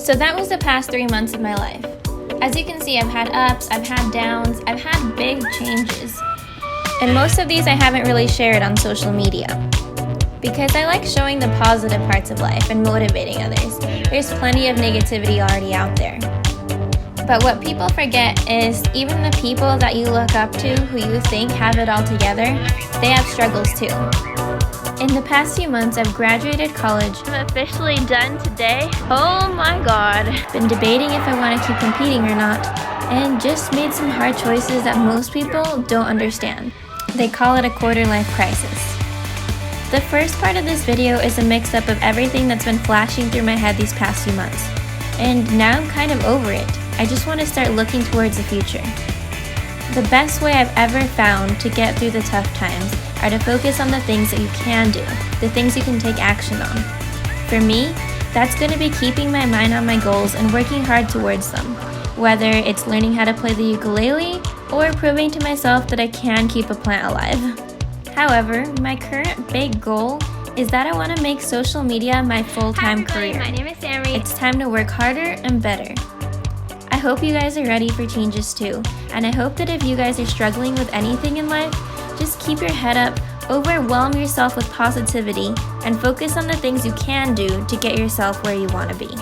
So that was the past 3 months of my life. As you can see, I've had ups, I've had downs, I've had big changes. And most of these I haven't really shared on social media, because I like showing the positive parts of life and motivating others. There's plenty of negativity already out there. But what people forget is even the people that you look up to who you think have it all together, they have struggles too. In the past few months, I've graduated college. I'm officially done today. Oh my god. Been debating if I want to keep competing or not, and just made some hard choices that most people don't understand. They call it a quarter-life crisis. The first part of this video is a mix-up of everything that's been flashing through my head these past few months. And now I'm kind of over it. I just want to start looking towards the future. The best way I've ever found to get through the tough times are to focus on the things that you can do, the things you can take action on. For me, that's going to be keeping my mind on my goals and working hard towards them, whether it's learning how to play the ukulele or proving to myself that I can keep a plant alive. However, my current big goal is that I want to make social media my full-time career. My name is Samy. It's time to work harder and better. I hope you guys are ready for changes too, and I hope that if you guys are struggling with anything in life, just keep your head up, overwhelm yourself with positivity, and focus on the things you can do to get yourself where you want to be.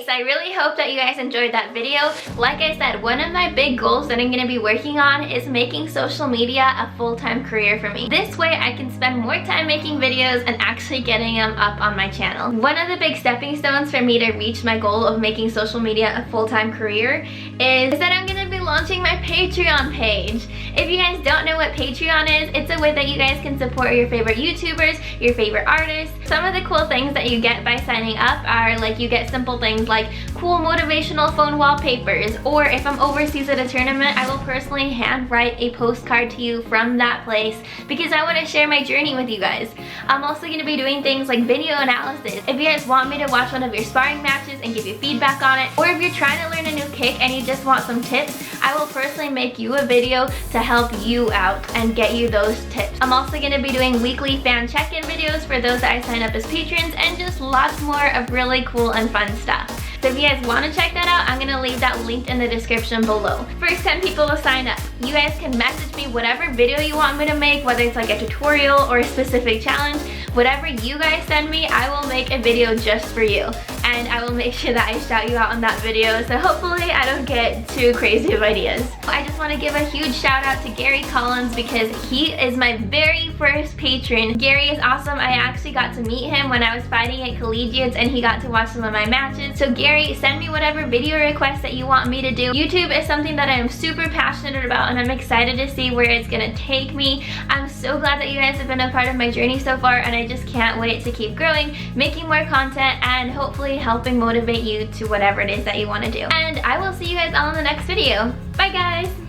So I really hope that you guys enjoyed that video. Like I said, one of my big goals that I'm going to be working on is making social media a full-time career for me. This way I can spend more time making videos and actually getting them up on my channel. One of the big stepping stones for me to reach my goal of making social media a full-time career is that I'm going to be launching my Patreon page. If you guys don't know what Patreon is, it's a way that you guys can support your favorite YouTubers, your favorite artists. Some of the cool things that you get by signing up are like you get simple things like cool motivational phone wallpapers, or if I'm overseas at a tournament, I will personally handwrite a postcard to you from that place because I want to share my journey with you guys. I'm also going to be doing things like video analysis. If you guys want me to watch one of your sparring matches and give you feedback on it, or if you're trying to learn a new kick and you just want some tips, I will personally make you a video to help you out and get you those tips. I'm also going to be doing weekly fan check-in videos for those that I sign up as patrons, and just lots more of really cool and fun stuff. So if you guys want to check that out, I'm going to leave that linked in the description below. First 10 people to sign up. You guys can message me whatever video you want me to make, whether it's like a tutorial or a specific challenge. Whatever you guys send me, I will make a video just for you. And I will make sure that I shout you out on that video, so hopefully I don't get too crazy of ideas. I just want to give a huge shout out to Gary Collins because he is my very first patron. Gary is awesome. I actually got to meet him when I was fighting at collegiates and he got to watch some of my matches. So Gary, send me whatever video requests that you want me to do. YouTube is something that I am super passionate about and I'm excited to see where it's gonna take me. I'm so glad that you guys have been a part of my journey so far, and I just can't wait to keep growing, making more content, and hopefully helping motivate you to whatever it is that you want to do. And I will see you guys all in the next video. Bye guys!